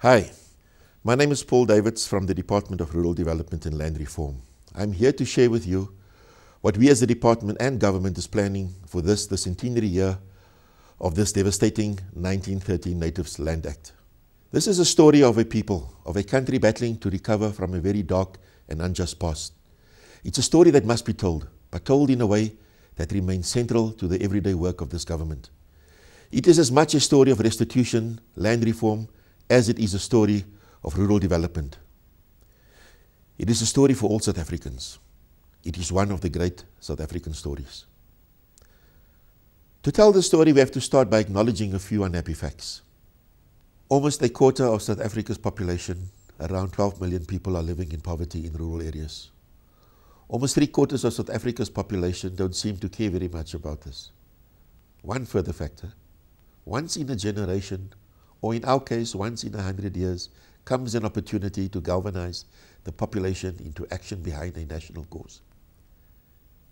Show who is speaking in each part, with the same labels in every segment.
Speaker 1: Hi, my name is Paul Davids from the Department of Rural Development and Land Reform. I'm here to share with you what we as the department and government is planning for the centenary year of this devastating 1913 Natives Land Act. This is a story of a people, of a country battling to recover from a very dark and unjust past. It's a story that must be told, but told in a way that remains central to the everyday work of this government. It is as much a story of restitution, land reform, as it is a story of rural development. It is a story for all South Africans. It is one of the great South African stories. To tell the story, we have to start by acknowledging a few unhappy facts. Almost a quarter of South Africa's population, around 12 million people, are living in poverty in rural areas. Almost 3/4 of South Africa's population don't seem to care very much about this. One further factor: once in a generation, or in our case, once in 100 years, comes an opportunity to galvanize the population into action behind a national cause.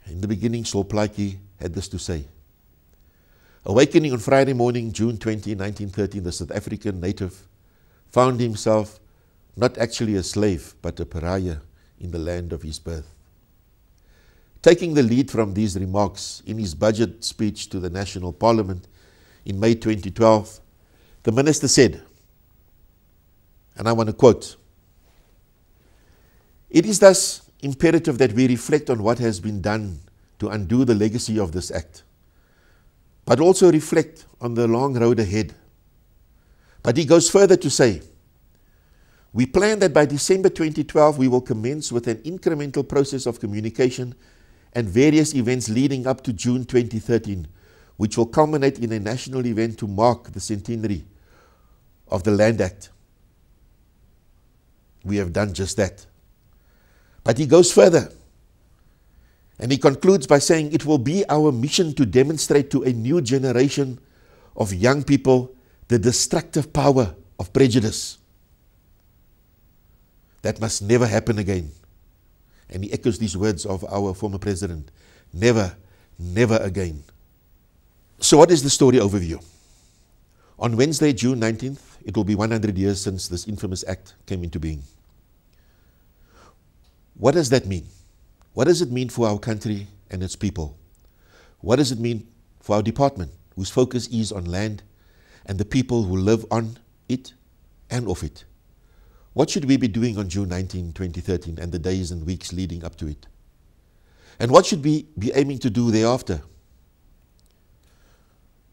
Speaker 1: In the beginning, Saul Plaatje had this to say: awakening on Friday morning, June 20, 1913, the South African native found himself not actually a slave, but a pariah in the land of his birth. Taking the lead from these remarks in his budget speech to the National Parliament in May 2012, the minister said, and I want to quote, "It is thus imperative that we reflect on what has been done to undo the legacy of this act, but also reflect on the long road ahead." But he goes further to say, "We plan that by December 2012 we will commence with an incremental process of communication and various events leading up to June 2013, which will culminate in a national event to mark the centenary of the Land Act." We have done just that. But he goes further, and he concludes by saying, "It will be our mission to demonstrate to a new generation of young people the destructive power of prejudice. That must never happen again." And he echoes these words of our former president: never, never again. So what is the story overview? On Wednesday, June 19th, it will be 100 years since this infamous act came into being. What does that mean? What does it mean for our country and its people? What does it mean for our department, whose focus is on land and the people who live on it and off it? What should we be doing on June 19, 2013 and the days and weeks leading up to it? And what should we be aiming to do thereafter?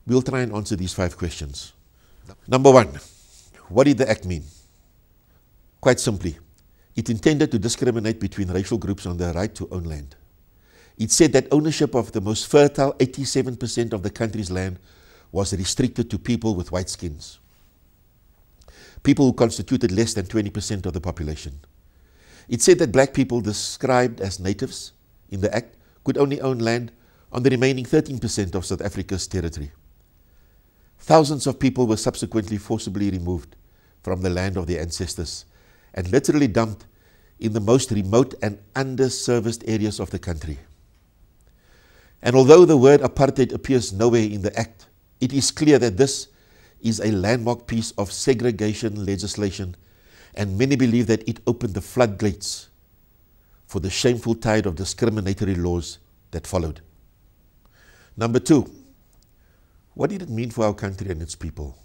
Speaker 1: We'll try and answer these 5 questions. Number 1, what did the act mean? Quite simply, it intended to discriminate between racial groups on their right to own land. It said that ownership of the most fertile 87% of the country's land was restricted to people with white skins, people who constituted less than 20% of the population. It said that black people described as natives in the act could only own land on the remaining 13% of South Africa's territory. Thousands of people were subsequently forcibly removed from the land of their ancestors and literally dumped in the most remote and underserviced areas of the country. And although the word apartheid appears nowhere in the act, it is clear that this is a landmark piece of segregation legislation, and many believe that it opened the floodgates for the shameful tide of discriminatory laws that followed. Number 2, what did it mean for our country and its people?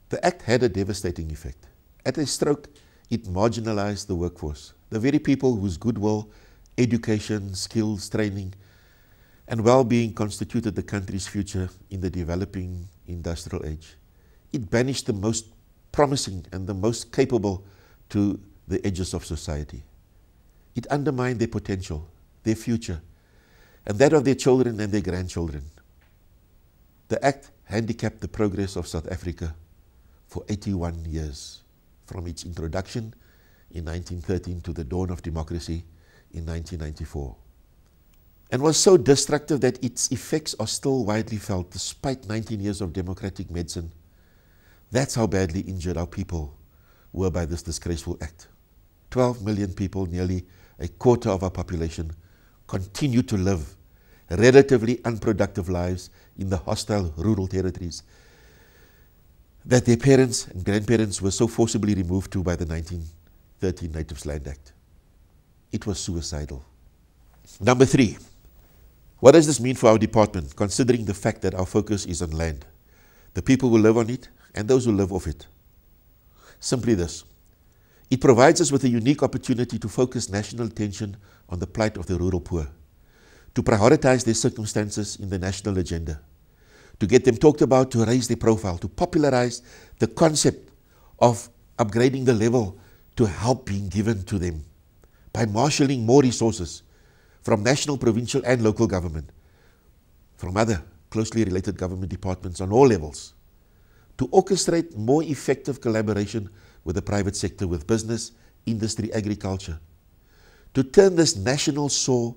Speaker 1: The act had a devastating effect. At a stroke, it marginalized the workforce, the very people whose goodwill, education, skills, training, and well-being constituted the country's future in the developing industrial age. It banished the most promising and the most capable to the edges of society. It undermined their potential, their future, and that of their children and their grandchildren. The act handicapped the progress of South Africa for 81 years, from its introduction in 1913 to the dawn of democracy in 1994, and was so destructive that its effects are still widely felt despite 19 years of democratic medicine. That's how badly injured our people were by this disgraceful act. 12 million people, nearly a quarter of our population, continue to live relatively unproductive lives in the hostile rural territories that their parents and grandparents were so forcibly removed to by the 1913 Natives Land Act. It was suicidal. Number 3, what does this mean for our department, considering the fact that our focus is on land, the people who live on it, and those who live off it? Simply this: it provides us with a unique opportunity to focus national attention on the plight of the rural poor, to prioritize their circumstances in the national agenda, to get them talked about, to raise their profile, to popularize the concept of upgrading the level to help being given to them by marshalling more resources from national, provincial and local government, from other closely related government departments on all levels, to orchestrate more effective collaboration with the private sector, with business, industry, agriculture, to turn this national sore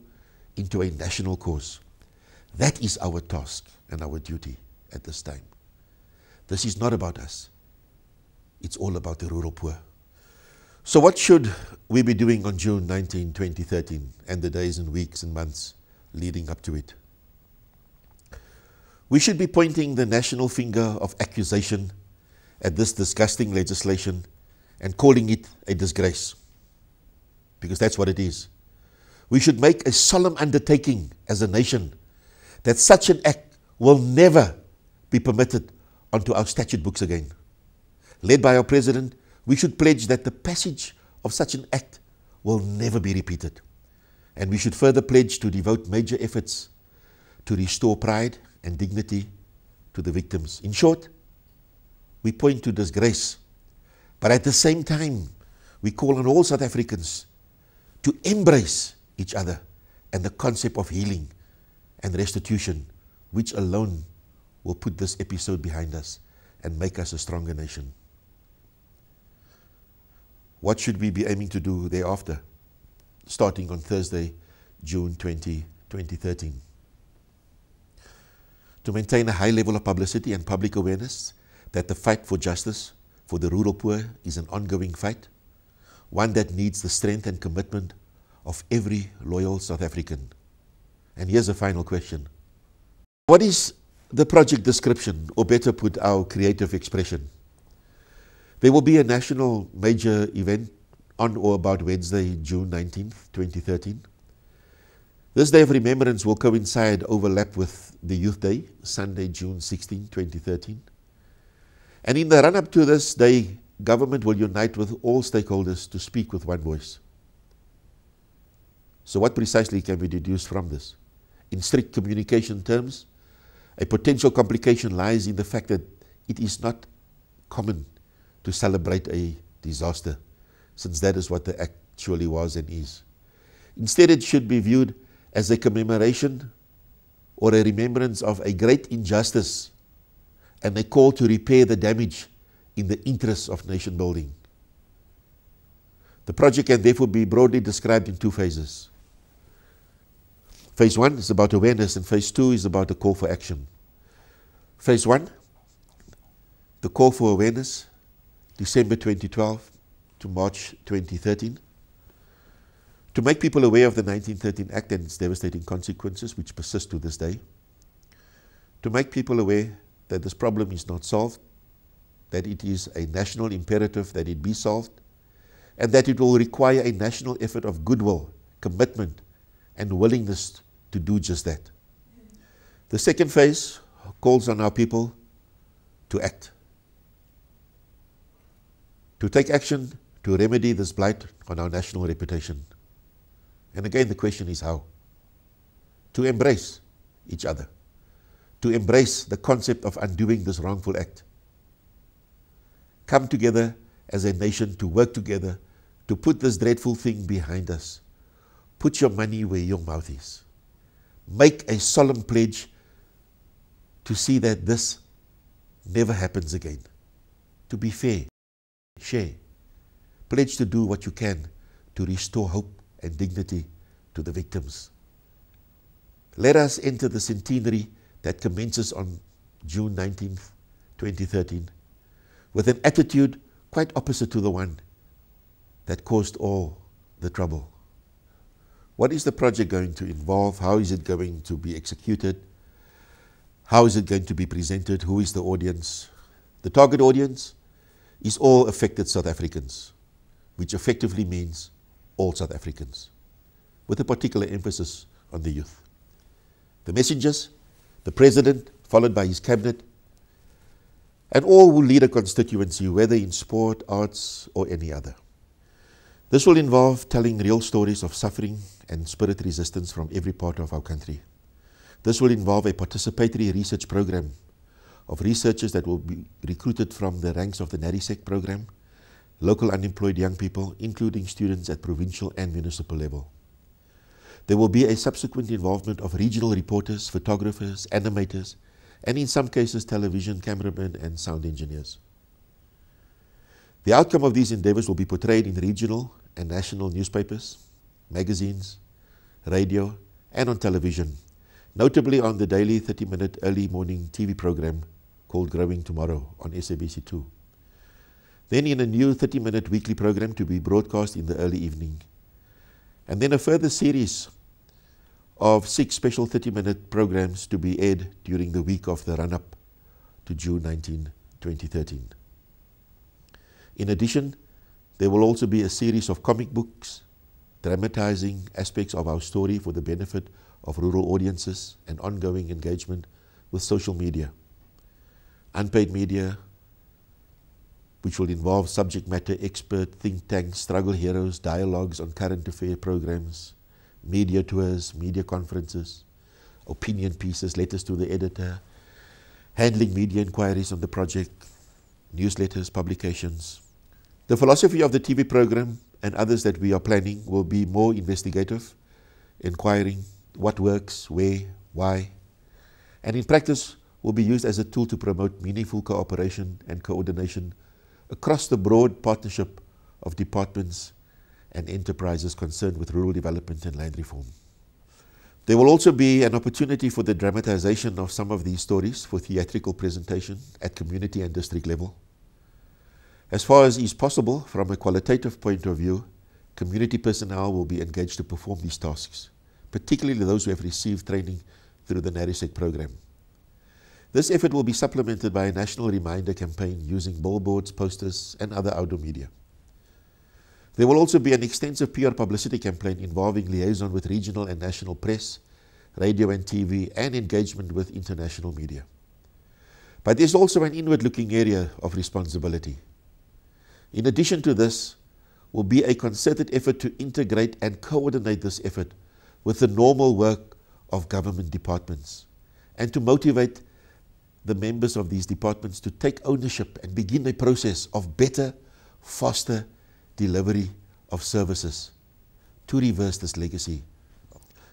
Speaker 1: into a national cause. That is our task and our duty at this time. This is not about us. It's all about the rural poor. So what should we be doing on June 19, 2013, and the days and weeks and months leading up to it? We should be pointing the national finger of accusation at this disgusting legislation and calling it a disgrace, because that's what it is. We should make a solemn undertaking as a nation that such an act will never be permitted onto our statute books again. Led by our President, we should pledge that the passage of such an act will never be repeated. And we should further pledge to devote major efforts to restore pride and dignity to the victims. In short, we point to disgrace, but at the same time, we call on all South Africans to embrace each other and the concept of healing and restitution, which alone will put this episode behind us and make us a stronger nation. What should we be aiming to do thereafter, starting on Thursday, June 20, 2013? To maintain a high level of publicity and public awareness that the fight for justice for the rural poor is an ongoing fight, one that needs the strength and commitment of every loyal South African. And here's a final question. What is the project description, or better put, our creative expression? There will be a national major event on or about Wednesday, June 19th, 2013. This Day of Remembrance will overlap with the Youth Day, Sunday, June 16, 2013. And in the run-up to this day, government will unite with all stakeholders to speak with one voice. So what precisely can be deduced from this? In strict communication terms, a potential complication lies in the fact that it is not common to celebrate a disaster, since that is what the act actually was and is. Instead, it should be viewed as a commemoration or a remembrance of a great injustice and a call to repair the damage in the interests of nation building. The project can therefore be broadly described in 2 phases. Phase 1 is about awareness, and Phase 2 is about the call for action. Phase 1, the call for awareness, December 2012 to March 2013. To make people aware of the 1913 Act and its devastating consequences, which persist to this day. To make people aware that this problem is not solved, that it is a national imperative that it be solved, and that it will require a national effort of goodwill, commitment, and willingness to do just that. The second phase calls on our people to act, to take action to remedy this blight on our national reputation. And again, the question is how? To embrace each other, to embrace the concept of undoing this wrongful act. Come together as a nation to work together to put this dreadful thing behind us. Put your money where your mouth is. Make a solemn pledge to see that this never happens again. To be fair, share. Pledge to do what you can to restore hope and dignity to the victims. Let us enter the centenary that commences on June 19th, 2013, with an attitude quite opposite to the one that caused all the trouble. What is the project going to involve? How is it going to be executed? How is it going to be presented? Who is the audience? The target audience is all affected South Africans, which effectively means all South Africans, with a particular emphasis on the youth. The messengers, the President, followed by his cabinet, and all who lead a constituency, whether in sport, arts, or any other. This will involve telling real stories of suffering and spirit resistance from every part of our country. This will involve a participatory research program of researchers that will be recruited from the ranks of the NARISEC program, local unemployed young people, including students at provincial and municipal level. There will be a subsequent involvement of regional reporters, photographers, animators, and in some cases television cameramen and sound engineers. The outcome of these endeavors will be portrayed in regional and national newspapers, magazines, radio, and on television, notably on the daily 30-minute early morning TV program called Growing Tomorrow on SABC2. Then in a new 30-minute weekly program to be broadcast in the early evening. And then a further series of 6 special 30-minute programs to be aired during the week of the run-up to June 19, 2013. In addition, there will also be a series of comic books dramatizing aspects of our story for the benefit of rural audiences and ongoing engagement with social media. Unpaid media, which will involve subject matter expert, think tanks, struggle heroes, dialogues on current affair programs, media tours, media conferences, opinion pieces, letters to the editor, handling media inquiries on the project, newsletters, publications. The philosophy of the TV program and others that we are planning will be more investigative, inquiring what works, where, why, and in practice will be used as a tool to promote meaningful cooperation and coordination across the broad partnership of departments and enterprises concerned with rural development and land reform. There will also be an opportunity for the dramatization of some of these stories for theatrical presentation at community and district level. As far as is possible, from a qualitative point of view, community personnel will be engaged to perform these tasks, particularly those who have received training through the NARISEC program. This effort will be supplemented by a national reminder campaign using billboards, posters, and other outdoor media. There will also be an extensive PR publicity campaign involving liaison with regional and national press, radio and TV, and engagement with international media. But there's also an inward-looking area of responsibility. In addition to this, will be a concerted effort to integrate and coordinate this effort with the normal work of government departments and to motivate the members of these departments to take ownership and begin a process of better, faster delivery of services to reverse this legacy.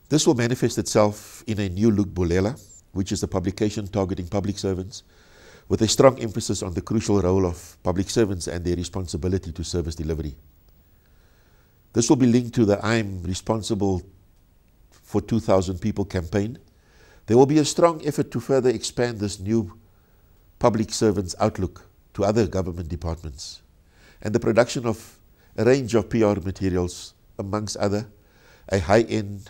Speaker 1: This will manifest itself in a new look Bulela, which is a publication targeting public servants, with a strong emphasis on the crucial role of public servants and their responsibility to service delivery. This will be linked to the I'm Responsible for 2,000 People campaign. There will be a strong effort to further expand this new public servants outlook to other government departments, and the production of a range of PR materials, amongst other, a high-end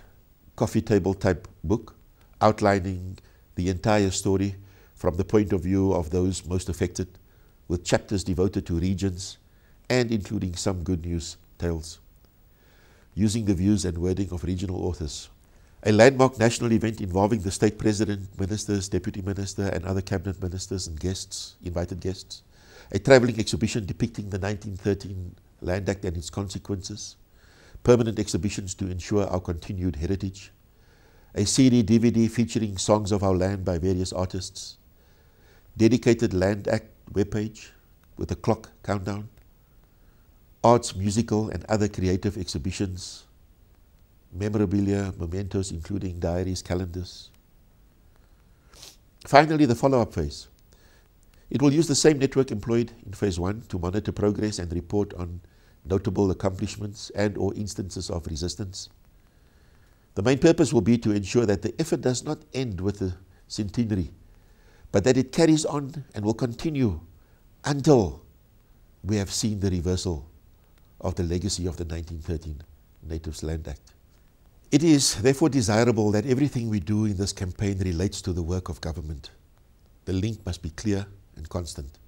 Speaker 1: coffee table type book outlining the entire story from the point of view of those most affected, with chapters devoted to regions and including some good news tales, using the views and wording of regional authors. A landmark national event involving the state president, ministers, deputy minister, and other cabinet ministers and guests, invited guests. A traveling exhibition depicting the 1913 Land Act and its consequences. Permanent exhibitions to ensure our continued heritage. A CD, DVD featuring songs of our land by various artists. Dedicated Land Act webpage with a clock countdown. Arts, musical, and other creative exhibitions. Memorabilia, mementos, including diaries, calendars. Finally, the follow-up phase. It will use the same network employed in phase 1 to monitor progress and report on notable accomplishments and or instances of resistance. The main purpose will be to ensure that the effort does not end with the centenary, but that it carries on and will continue until we have seen the reversal of the legacy of the 1913 Natives Land Act. It is therefore desirable that everything we do in this campaign relates to the work of government. The link must be clear and constant.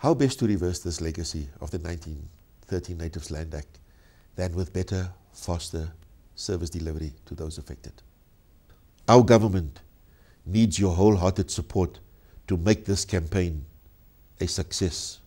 Speaker 1: How best to reverse this legacy of the 1913 Natives Land Act than with better, faster service delivery to those affected? Our government needs your wholehearted support to make this campaign a success.